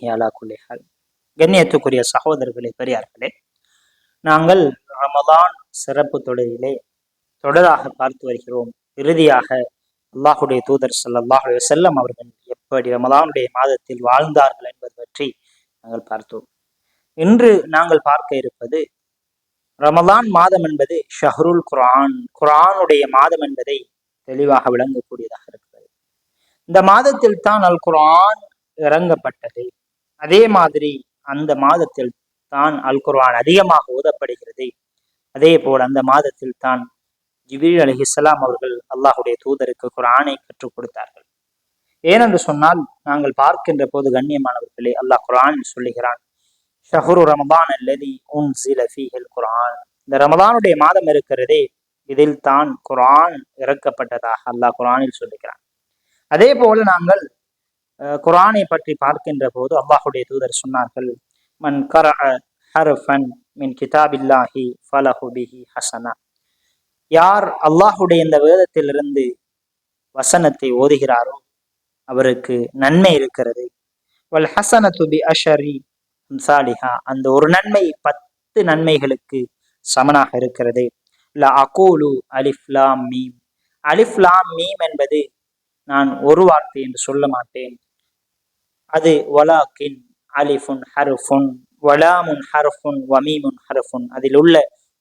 இன்னஹு அலா குல்லி ஹால். கண்ணியத்துக்குரிய சகோதரர்களே, பெரியார்களே, நாங்கள் ரமதான் சிறப்பு தொடரிலே தொடராக பார்த்து வருகிறோம். இறுதியாக அல்லாஹுடைய தூதர் ஸல்லல்லாஹு அலைஹி வஸல்லம் அவர்கள் எப்படி ரமதானுடைய மாதத்தில் வாழ்ந்தார்கள் என்பது பற்றி நாங்கள் பார்த்தோம். இன்று நாங்கள் பார்க்க இருப்பது ரமதான் மாதம் என்பது ஷஹ்ருல் குர்ஆன், குர்ஆனுடைய மாதம் என்பதை தெளிவாக விளங்கக்கூடியதாக இருக்கிறது. இந்த மாதத்தில் தான் அல் குர்ஆன் இறங்கப்பட்டது. அதே மாதிரி அந்த மாதத்தில் தான் அல் குர்ஆன் அதிகமாக ஓதப்படுகிறது. அதே போல் அந்த மாதத்தில் தான் ஜிப்ரீல் அலைஹிஸ்ஸலாம் அவர்கள் அல்லாஹுடைய தூதருக்கு குர்ஆனை கற்றுக் கொடுத்தார்கள். ஏனென்று சொன்னால், நாங்கள் பார்க்கின்ற போது கண்ணியமானவர்களே, அல்லாஹ் குர்ஆனில் சொல்லுகிறான், ஷஹ்ரு ரமதான் அல்லதி உன்ஸில ஃபீஹில் குர்ஆன். இந்த ரமதானுடைய மாதம் இருக்கிறதே, இதில் தான் குர்ஆன் இறக்கப்பட்டதாக அல்லாஹ் குர்ஆனில் சொல்லுகிறான். அதே போல நாங்கள் குர்ஆனை பற்றி பார்க்கின்ற போது அல்லாஹுடைய தூதர் சொன்னார்கள், மன் கரஅ ஹர்ஃபன் மின் கிதாபில்லாஹி ஃபலஹு பிஹி ஹஸனா. யார் அல்லாஹுடைய இந்த வேதத்திலிருந்து வசனத்தை ஓதுகிறாரோ அவருக்கு நன்மை இருக்கிறது. வல் ஹஸனத்து பி அஷரி அம்சாலிஹா. அந்த ஒரு நன்மை 10 நன்மைகளுக்கு சமனாக இருக்கிறது. லா அகூலு அலிஃப் லாம் மீம். அலிஃப் லாம் மீம் என்பது நான் ஒரு வார்த்தை என்று சொல்ல மாட்டேன். அது வலாக்கின் அலிஃபுன் ஹர்ஃபுன் வலாமுன் ஹர்ஃபுன் வமீமுன் ஹர்ஃபுன். அதில் உள்ள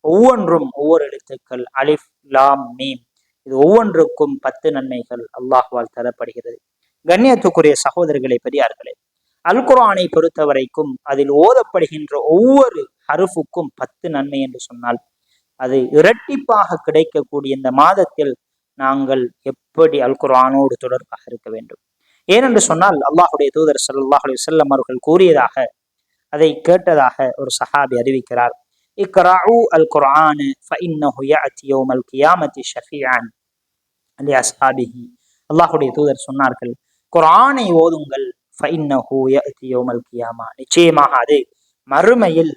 ஒவ்வொன்றும் ஒவ்வொரு எழுத்துக்கள், அலிஃப் லாம் மீம். இது ஒவ்வொன்றுக்கும் 10 நன்மைகள் அல்லாஹ்வால் தரப்படுகிறது. கண்ணியத்துக்குரிய சகோதரர்களே, பெரியார்களே, அல் குர்ஆனை பொறுத்த வரைக்கும் அதில் ஓதப்படுகின்ற ஒவ்வொரு ஹருஃபுக்கும் 10 நன்மை என்று சொன்னால், அது இரட்டிப்பாக கிடைக்கக்கூடிய இந்த மாதத்தில் நாங்கள் எப்படி அல் குர்ஆனோடு தொடர்பாக இருக்க வேண்டும்? ஏனென்று சொன்னால், அல்லாஹுடைய தூதர் ஸல்லல்லாஹு அலைஹி வஸல்லம் அவர்கள் கூறியதாக, அதை கேட்டதாக ஒரு சஹாபி அறிவிக்கிறார், இக்ரஉ அல் குர்ஆன ஃபஇன்னஹு யஅதி யௌமல் கியாமத்தி ஷஃபீஅன் லி அஸ்ஹாபிஹி. அல்லாஹுடைய தூதர் சொன்னார்கள், குர்ஆனை ஓதுங்கள், ஃபஇன்னஹு யஅதி யௌமல் கியாமா. நிச்சயமாக அது மறுமையில்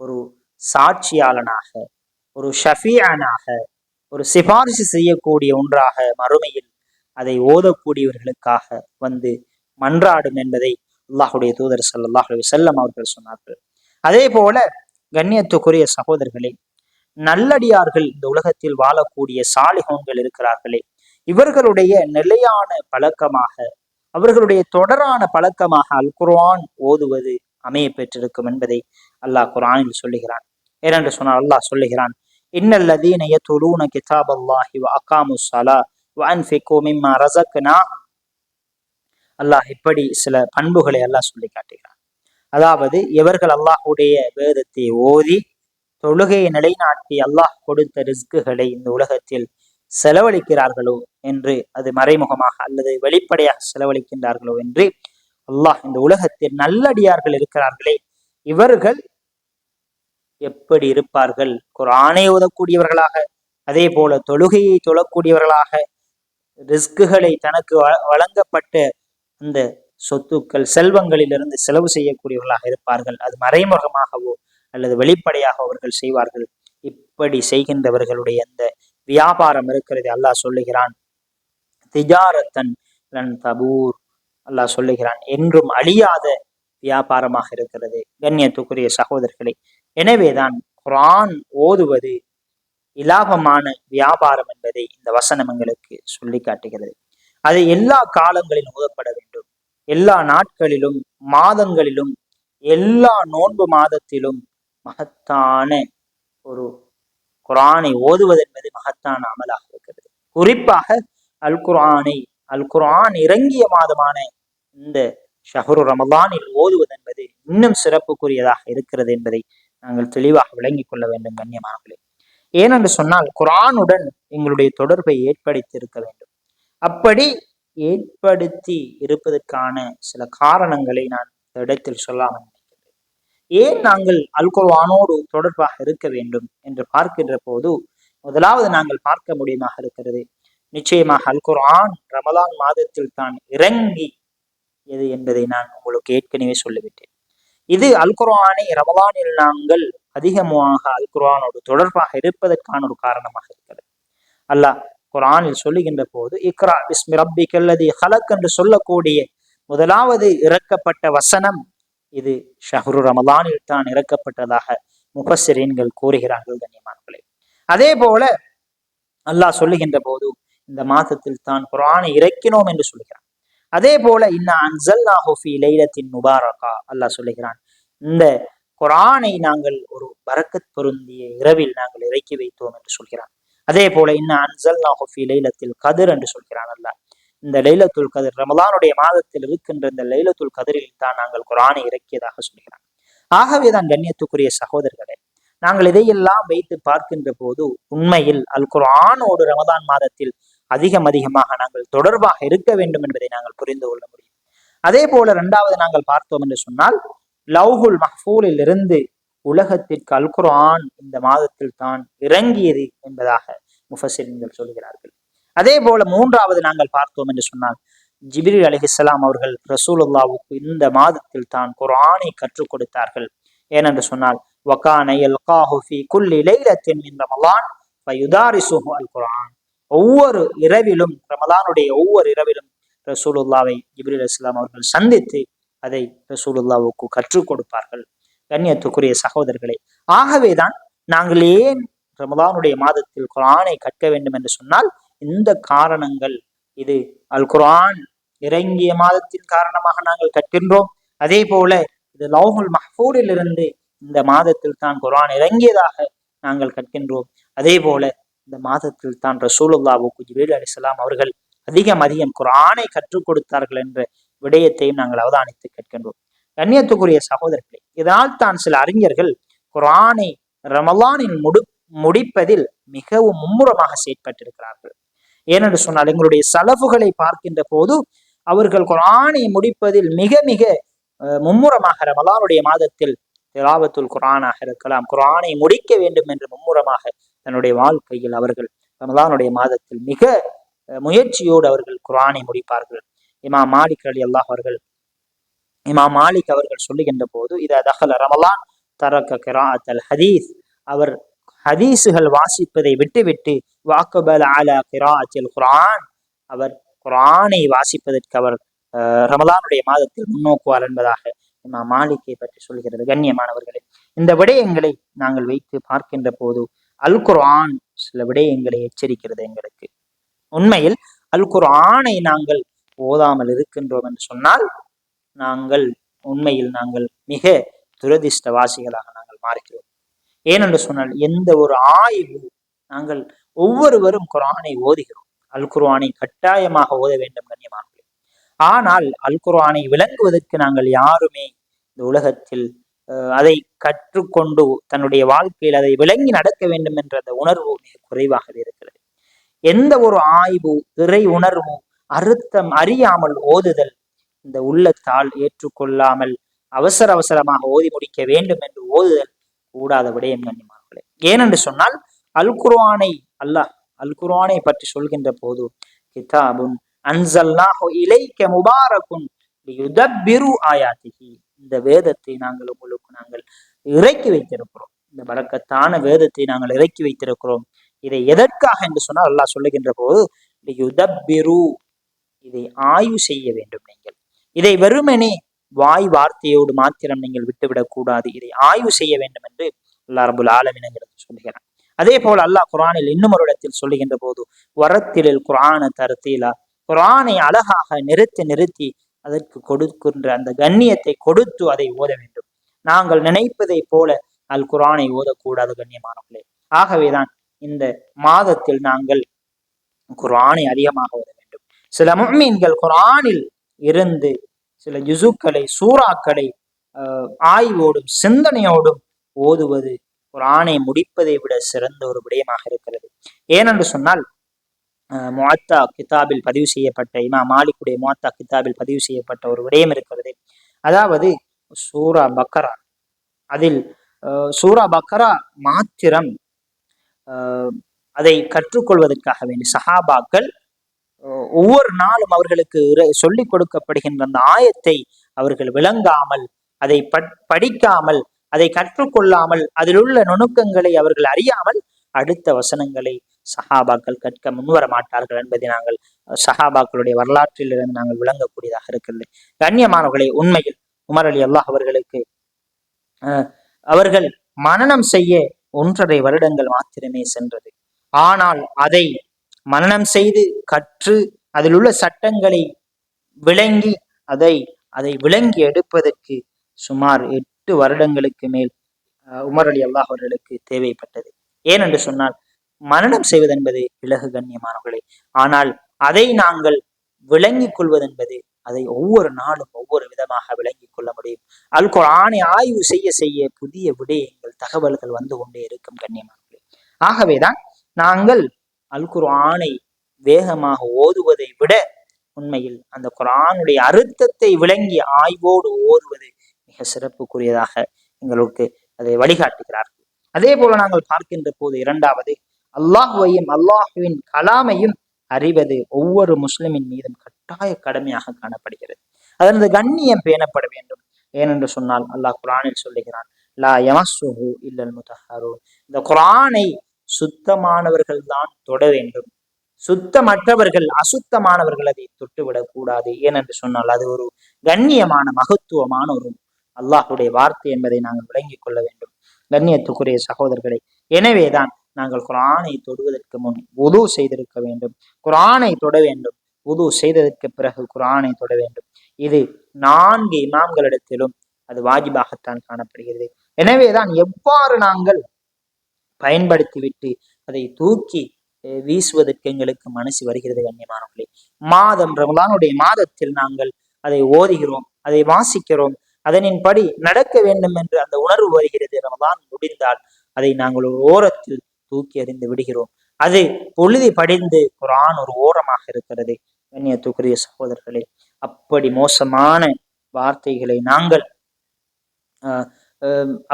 ஒரு சாட்சியாளனாக, ஒரு ஷஃபீஅனாக, ஒரு சிபாரிசு செய்யக்கூடிய ஒன்றாக மறுமையில் அதை ஓதக்கூடியவர்களுக்காக வந்து மன்றாடும் என்பதை அல்லாஹுடைய தூதர் ஸல்லல்லாஹு அலைஹி வஸல்லம் அவர்கள் சொன்னார்கள். அதே போல கண்ணியத்துக்குரிய சகோதரர்களே, நல்லடியார்கள் இந்த உலகத்தில் வாழக்கூடிய சாலிஹோன்கள் இருக்கிறார்களே, இவர்களுடைய நிலையான பழக்கமாக, அவர்களுடைய தொடரான பழக்கமாக அல் குர்ஆன் ஓதுவது அமைய பெற்றிருக்கும் என்பதை அல்லாஹ் குர்ஆனில் சொல்லுகிறான். ஏனென்று சொன்னால், அல்லாஹ் சொல்லுகிறான், இன்னல்லதீன யத்லூன கிதாபல்லாஹி வ அகாமுஸ் ஸலா வ அன்ஃபிகு மிம்மா ரஸக்னாஹும். அல்லாஹ் இப்படி சில பண்புகளை அல்லாஹ் சொல்லி காட்டுகிறான். அதாவது, எவர்கள் அல்லாஹுடைய வேதத்தை ஓதி தொழுகையை நிலைநாட்டி அல்லாஹ் கொடுத்த ரிஸ்குகளை இந்த உலகத்தில் செலவழிக்கிறார்களோ என்று, அது மறைமுகமாக அல்லது வெளிப்படையாக செலவழிக்கின்றார்களோ என்று அல்லாஹ் இந்த உலகத்தில் நல்லடியார்கள் இருக்கிறார்களே, இவர்கள் எப்படி இருப்பார்கள்? குர்ஆனை ஓதக்கூடியவர்களாக, அதே போல தொழுகையை தொழக்கூடியவர்களாக, ரிஸ்குகளை தனக்கு வழங்கப்பட்ட அந்த சொத்துக்கள் செல்வங்களிலிருந்து செலவு செய்யக்கூடியவர்களாக இருப்பார்கள். அது மறைமுகமாகவோ அல்லது வெளிப்படையாக அவர்கள் செய்வார்கள். இப்படி செய்கின்றவர்களுடைய அந்த வியாபாரம் இருக்கிறது. அல்லாஹ் சொல்லுகிறான், திஜாரத்தன் லன் தபூர். அல்லாஹ் சொல்லுகிறான், என்றும் அழியாத வியாபாரமாக இருக்கிறது. கண்ணியத்துக்குரிய சகோதரர்களே, எனவேதான் குர்ஆன் ஓதுவது இலாபமான வியாபாரம் என்பதை இந்த வசனம் எங்களுக்கு சொல்லி காட்டுகிறது. அது எல்லா காலங்களிலும் ஓதப்பட வேண்டும். எல்லா நாட்களிலும், மாதங்களிலும், எல்லா நோன்பு மாதத்திலும் மகத்தான ஒரு குர்ஆனை ஓதுவது என்பது மகத்தான அமலாக இருக்கிறது. குறிப்பாக அல் குர்ஆன் இறங்கிய மாதமான இந்த ஷஹ்ரு ரமதானில் ஓதுவது என்பது இன்னும் சிறப்புக்குரியதாக இருக்கிறது என்பதை நாங்கள் தெளிவாக விளங்கிக் கொள்ள வேண்டும் கண்ணியமானவர்களே. ஏனென்று சொன்னால், குர்ஆனுடன் எங்களுடைய தொடர்பை ஏற்படுத்தி இருக்க வேண்டும். அப்படி ஏற்படுத்தி இருப்பதற்கான சில காரணங்களை நான் இந்த இடத்தில் சொல்லாமல் நினைக்கிறேன். ஏன் நாங்கள் அல் குர்ஆனோடு தொடர்பாக இருக்க வேண்டும் என்று பார்க்கின்ற போது, முதலாவது நாங்கள் பார்க்க முடியுமாக இருக்கிறது, நிச்சயமாக அல் குர்ஆன் ரமலான் மாதத்தில் தான் இறங்கி எது என்பதை நான் உங்களுக்கு ஏற்கனவே சொல்லிவிட்டேன். இது அல் குர்ஆனை ரமலானில் நாங்கள் அதிகமாக அல் குர்ஆனோடு தொடர்பாக இருப்பதற்கான ஒரு காரணமாக இருக்கிறது. அல்லாஹ் குர்ஆனில் சொல்லுகின்ற போது, இக்ரா பிஸ்மி ரப்பிக்கல்லதி ஹலக் என்று சொல்லக்கூடிய முதலாவது இறக்கப்பட்ட வசனம் இது ஷஹ்ரு ரமலானில் தான் இறக்கப்பட்டதாக முஃபஸ்ஸிரீன்கள் கூறுகிறார்கள் கண்ணியமானவர்களே. அதே போல அல்லாஹ் சொல்லுகின்ற போது இந்த மாதத்தில் தான் குர்ஆனை இறக்கினோம் என்று சொல்கிறான். அதே போல இன்னா அன்ஸல்நாஹு ஃபீ லைலத்தின் முபாரகா, அல்லாஹ் சொல்லுகிறான் இந்த குர்ஆனை நாங்கள் ஒரு பரக்கத் பொருந்திய இரவில் நாங்கள் இறக்கி வைத்தோம் என்று சொல்கிறான். அதே போல இன்னா அன்ஸல்நாஹு ஃபீ லைலத்தில் கத்ர் என்று சொல்கிறான் அல்லாஹ். இந்த லைலத்துல் கத்ர் ரமலானுடைய மாதத்தில் இருக்கின்ற இந்த லைலத்துல் கத்ரில் தான் நாங்கள் குர்ஆனை இறக்கியதாக சொல்கிறான். ஆகவேதான் கண்ணியத்துக்குரிய சகோதரர்களே, நாங்கள் இதையெல்லாம் வைத்து பார்க்கின்ற போது உண்மையில் அல் குர்ஆனோடு ரமதான் மாதத்தில் அதிகமாக நாங்கள் தொடர்பாக இருக்க வேண்டும் என்பதை நாங்கள் புரிந்து கொள்ள முடியும். அதே போல இரண்டாவது நாங்கள் பார்த்தோம் என்று சொன்னால் லவ்ஹுல் மஹ்ஃபூலில் இருந்து உலகத்திற்கு அல் குர்ஆன் இந்த மாதத்தில் தான் இறங்கியது என்பதாக முஃபஸ்ஸிரீன்கள் சொல்கிறார்கள். அதே போல மூன்றாவது நாங்கள் பார்த்தோம் என்று சொன்னால் ஜிப்ரீல் அலைஹிஸ்ஸலாம் அவர்கள் ரசூலுல்லாஹ்வுக்கு இந்த மாதத்தில் தான் குர்ஆனை கற்றுக் கொடுத்தார்கள். ஏனென்று சொன்னால் வகான யல்காஹு ஃபீ குல்லி லைலத்தின் மின் ரமலான் ஃபயுதாரிசுஹு அல் குர்ஆன், ஒவ்வொரு இரவிலும் ரமலானுடைய ஒவ்வொரு இரவிலும் ரசூலுல்லாவை ஜிப்ரீல் அலைஹிஸ்ஸலாம் அவர்கள் சந்தித்து அதை ரசூலுல்லாவுக்கு கற்றுக் கொடுப்பார்கள். கண்ணியத்துக்குரிய சகோதரர்களே, ஆகவேதான் நாங்கள் ஏன் ரமலானுடைய மாதத்தில் குர்ஆனை கற்க வேண்டும் என்று சொன்னால் இந்த காரணங்கள், இது அல் குர்ஆன் இறங்கிய மாதத்தின் காரணமாக நாங்கள் கற்கின்றோம். அதே போல இது லவ்ஹுல் மஹ்ஃபூலில் இருந்து இந்த மாதத்தில் தான் குர்ஆன் இறங்கியதாக நாங்கள் கற்கின்றோம். அதே போல இந்த மாதத்தில் தான் ரசூலுல்லாஹ்வுக்கு ஜிப்ரீல் அலைஹிஸ்ஸலாம் அவர்கள் அதிகம் குர்ஆனை கற்றுக் கொடுத்தார்கள் என்ற விடயத்தையும் நாங்கள் அவதானித்து கேட்கின்றோம். கண்ணியத்துக்குரிய சகோதரர்களே, இதனால் தான் சில அறிஞர்கள் குர்ஆனை ரமலானில் முடிப்பதில் மிகவும் மும்முரமாக செயற்பட்டிருக்கிறார்கள். ஏனென்று சொன்னால் எங்களுடைய சலஃபுகளை பார்க்கின்ற போது அவர்கள் குர்ஆனை முடிப்பதில் மிக மும்முரமாக ரமலானுடைய மாதத்தில் திலாவத்துல் குர்ஆனாக இருக்கலாம், குர்ஆனை முடிக்க வேண்டும் என்று மும்முரமாக தன்னுடைய வாழ்க்கையில் அவர்கள் ரமலானுடைய மாதத்தில் மிக முயற்சியோடு அவர்கள் குர்ஆனை முடிப்பார்கள். இமாம் மாலிக் அவர்கள் சொல்லுகின்ற போது இதா தஹல ரமலான் தரக்க கிராஅத்தல் ஹதீஸ், அவர் ஹதீஸுகள் வாசிப்பதை விட்டுவிட்டு வாக்கபல அலா கிராஅத்தில் குர்ஆன், அவர் குர்ஆனை வாசிப்பதற்கு அவர் ரமலானுடைய மாதத்தில் முன்னோக்குவார் என்பதாக இமாம் மாலிக்கை பற்றி சொல்கிறது. கண்ணியமானவர்களே, இந்த விடயங்களை நாங்கள் வைத்து பார்க்கின்ற போது அல் குர்ஆன் சில விடயங்களை எச்சரிக்கிறது எங்களுக்கு. உண்மையில் அல் குர்ஆனை நாங்கள் ஓதாமல் இருக்கின்றோம் என்று சொன்னால் நாங்கள் மிக துரதிர்ஷ்டவாசிகளாக நாங்கள் மாறுகிறோம். ஏனென்று சொன்னால் எந்த ஒரு ஆய்வு, நாங்கள் ஒவ்வொருவரும் குர்ஆனை ஓதுகிறோம், அல் குர்ஆனை கட்டாயமாக ஓத வேண்டும் கண்ணியமானவர்களே. ஆனால் அல் குர்ஆனை விளங்குவதற்கு நாங்கள் யாருமே இந்த உலகத்தில் அதை கற்றுக்கொண்டு தன்னுடைய வாழ்க்கையில் அதை விளங்கி நடக்க வேண்டும் என்ற அந்த உணர்வு மிக குறைவாகவே இருக்கிறது. எந்த ஒரு ஆய்வு, இறை உணர்வு, அர்த்தம் அறியாமல் ஓதுதல், இந்த உள்ளத்தால் ஏற்றுக்கொள்ளாமல் அவசரமாக ஓதி முடிக்க வேண்டும் என்று ஓதுதல் கூடாத விடயம் கண்ணியமானவர்களே. ஏனென்று சொன்னால் அல் குர்ஆனை பற்றி சொல்கின்ற போது கிதாபுன் அன்ஸல்நாஹு இலைக்க முபாரக்குன் லியுதப்பிரு ஆயாத்திஹி, இந்த வேதத்தை நாங்கள் இறக்கி வைத்திருக்கிறோம், இந்த பரக்கத்தான வேதத்தை நாங்கள் இறக்கி வைத்திருக்கிறோம். இதை எதற்காக என்று சொன்னால் அல்லாஹ் சொல்லுகின்ற போது லியுதப்பிரு, இதை ஆய்வு செய்ய வேண்டும். நீங்கள் இதை வெறுமனே வாய் வார்த்தையோடு மாத்திரம் நீங்கள் விட்டுவிடக் கூடாது, இதை ஆய்வு செய்ய வேண்டும் என்று அல்லாஹ் ரப்புல் ஆலமீன் சொல்லுகிறான். அதே போல அல்லாஹ் குர்ஆனில் இன்னும் ஒரு இடத்தில் சொல்லுகின்ற போது வரத்திலில் குர்ஆன தர்தீலா, குர்ஆனை அழகாக நிறுத்தி அதற்கு கொடுக்கின்ற அந்த கண்ணியத்தை கொடுத்து அதை ஓத வேண்டும். நாங்கள் நினைப்பதை போல அல் குர்ஆனை ஓதக்கூடாது கண்ணியமானவர்களே. ஆகவேதான் இந்த மாதத்தில் நாங்கள் குர்ஆனை அதிகமாக ஓத வேண்டும். சில முஃமின்கள் குர்ஆனில் இருந்து சில ஜுசுக்களை, சூறாக்களை ஆய்வோடும் சிந்தனையோடும் ஓதுவது குர்ஆனை முடிப்பதை விட சிறந்த ஒரு விடயமாக இருக்கிறது. ஏனென்று சொன்னால் முஅத்தா கிதாபில் பதிவு செய்யப்பட்ட, இமாம் மாலிக்குடைய முஅத்தா கிதாபில் பதிவு செய்யப்பட்ட ஒரு விடயம் இருக்கிறது. அதாவது சூரா பக்கரா, அதில் சூரா பக்கரா மாத்திரம் அதை கற்றுக்கொள்வதற்காக வேண்டி சஹாபாக்கள் ஒவ்வொரு நாளும் அவர்களுக்கு சொல்லிக் கொடுக்கப்படுகின்ற அந்த ஆயத்தை அவர்கள் விளங்காமல், அதை படிக்காமல், அதை கற்றுக்கொள்ளாமல், அதில் உள்ள நுணுக்கங்களை அவர்கள் அறியாமல் அடுத்த வசனங்களை சஹாபாக்கள் கற்க முன்வர மாட்டார்கள் என்பதை நாங்கள் சஹாபாக்களுடைய வரலாற்றில் இருந்து நாங்கள் விளங்கக்கூடியதாக இருக்கிறது. கண்ணியமானவர்களே, உண்மையில் உமர் அலி அல்லாஹ் அவர்களுக்கு அவர்கள் மனனம் செய்ய 1.5 வருடங்கள் மாத்திரமே சென்றது. ஆனால் அதை மனனம் செய்து கற்று அதில் உள்ள சட்டங்களை விளங்கி அதை விளங்கி எடுப்பதற்கு சுமார் 8 வருடங்களுக்கு மேல் உமர் அலி அல்லாஹ் அவர்களுக்கு தேவைப்பட்டது. ஏனென்று சொன்னால் மனனம் செய்வது என்பது இலகு கண்ணியமானவர்களே. ஆனால் அதை நாங்கள் விளங்கிக் கொள்வது என்பது அதை ஒவ்வொரு நாளும் ஒவ்வொரு விதமாக விளங்கிக் கொள்ள முடியும். அல் குர்ஆனை ஆய்வு செய்ய செய்ய புதிய விடயங்கள் தகவல்கள் வந்து கொண்டே இருக்கும் கண்ணியமானவர்களே. ஆகவேதான் நாங்கள் அல் குர்ஆனை வேகமாக ஓதுவதை விட உண்மையில் அந்த குர்ஆனுடைய அர்த்தத்தை விளங்கி ஆய்வோடு ஓதுவது மிக சிறப்புக்குரியதாக எங்களுக்கு அதை வழிகாட்டுகிறார்கள். அதே போல நாங்கள் பார்க்கின்ற போது இரண்டாவது அல்லாஹுவையும் அல்லாஹுவின் கலாமையும் அறிவது ஒவ்வொரு முஸ்லிமின் மீதும் கட்டாய கடமையாக காணப்படுகிறது. அதனது கண்ணியம் பேணப்பட வேண்டும். ஏனென்று சொன்னால் அல்லாஹ் குர்ஆனில் சொல்லுகிறான், லா யமஸ்ஸுஹு இல்லல் முத்தஹ்ஹரூன். இந்த குர்ஆனை சுத்தமானவர்கள் தான் தொட வேண்டும், சுத்தமற்றவர்கள் அசுத்தமானவர்கள் அதை தொட்டுவிடக் கூடாது. ஏனென்று சொன்னால் அது ஒரு கண்ணியமான மகத்துவமான ஒரு அல்லாஹுடைய வார்த்தை என்பதை நாங்கள் விளங்கிக் கொள்ள வேண்டும் கண்ணியத்துக்குரிய சகோதரர்களை. எனவேதான் நாங்கள் குர்ஆனை தொடுவதற்கு முன் வுது செய்திருக்க வேண்டும், குர்ஆனை தொட வேண்டும், வுது செய்ததற்கு பிறகு குர்ஆனை தொட வேண்டும். இது 4 இமாம்களிடத்திலும் அது வாஜிபாகத்தான் காணப்படுகிறது. எனவேதான் எவ்வாறு நாங்கள் பயன்படுத்திவிட்டு அதை தூக்கி வீசுவதற்கு எங்களுக்கு மனசு வருகிறது கண்ணியமானவர்களே. ரமலானுடைய மாதத்தில் நாங்கள் அதை ஓதுகிறோம், அதை வாசிக்கிறோம், அதனின்படி நடக்க வேண்டும் என்று அந்த உணர்வு வருகிறது. ரமலான் முடிந்தால் அதை நாங்கள் ஒரு ஓரத்தில் தூக்கி எறிந்து விடுகிறோம். அது பொழுது படிந்து குர்ஆன் ஒரு ஓரமாக இருக்கிறது. கண்ணியத்துக்குரிய சகோதரர்களே, அப்படி மோசமான வார்த்தைகளை நாங்கள்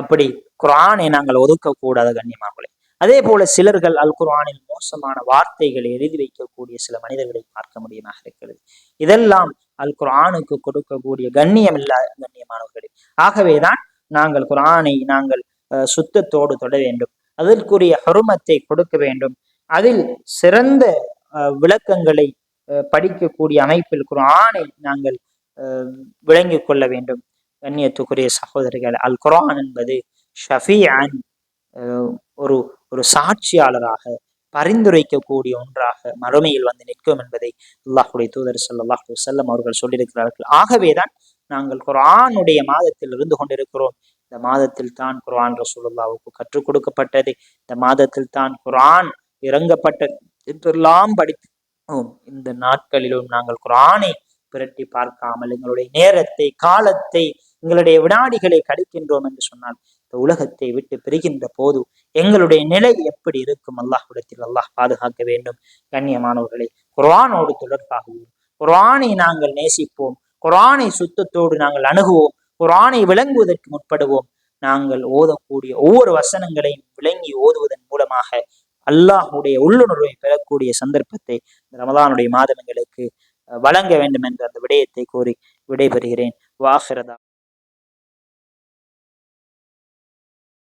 அப்படி குர்ஆனை நாங்கள் ஒதுக்கக்கூடாத கண்ணியமானவர்களே. அதே போல சிலர்கள் அல் குர்ஆனில் மோசமான வார்த்தைகளை எழுதி வைக்கக்கூடிய சில மனிதர்களை பார்க்க முடியுமாக இருக்கிறது. இதெல்லாம் அல் குர்ஆனுக்கு கொடுக்கக்கூடிய கண்ணியம் இல்லாத கண்ணியமானவர்களே. ஆகவேதான் நாங்கள் குர்ஆனை நாங்கள் சுத்தத்தோடு தொட வேண்டும், அதற்குரிய ஹுர்மத்தை கொடுக்க வேண்டும், அதில் சிறந்த விளக்கங்களை படிக்கக்கூடிய அமைப்பில் குர்ஆனை நாங்கள் விளங்கிக் கொள்ள வேண்டும். கண்ணியத்துக்குரிய சகோதரிகள், அல் குர்ஆன் என்பது ஷஃபீஅன், ஒரு ஒரு சாட்சியாளராக பரிந்துரைக்கக்கூடிய ஒன்றாக மறுமையில் வந்து நிற்கும் என்பதை அல்லாஹ்வுடைய தூதர் ஸல்லல்லாஹு அலைஹி வஸல்லம் அவர்கள் சொல்லியிருக்கிறார்கள். ஆகவேதான் நாங்கள் குர்ஆனுடைய மாதத்தில் இருந்து கொண்டிருக்கிறோம். இந்த மாதத்தில் தான் குர்ஆன் ரசூலுல்லாஹ்வுக்கு கற்றுக் கொடுக்கப்பட்டது, இந்த மாதத்தில் தான் குர்ஆன் இறங்கப்பட்டது என்றெல்லாம் படித்தோம். இந்த நாட்களிலும் நாங்கள் குர்ஆனை புரட்டி பார்க்காமல் எங்களுடைய நேரத்தை, காலத்தை, எங்களுடைய வினாடிகளை கழிக்கின்றோம் என்று சொன்னால் இந்த உலகத்தை விட்டு பிரிகின்ற போது எங்களுடைய நிலை எப்படி இருக்கும்? அல்லாஹ்விடத்தில் அல்லாஹ் பாதுகாக்க வேண்டும். கண்ணியமானவர்களை, குர்ஆனோடு தொடர்பாகவும் குர்ஆனை நாங்கள் நேசிப்போம், குர்ஆனை சுத்தத்தோடு நாங்கள் அணுகுவோம், குர்ஆனை விளங்குவதற்கு முற்படுவோம். நாங்கள் ஓதக்கூடிய ஒவ்வொரு வசனங்களையும் விளங்கி ஓதுவதன் மூலமாக அல்லாஹ்வுடைய உள்ளுணர்வை பெறக்கூடிய சந்தர்ப்பத்தை ரமலானுடைய மாதம் எங்களுக்கு வழங்க வேண்டும் என்ற அந்த விடயத்தை கோரி விடைபெறுகிறேன். வாஹிரதா.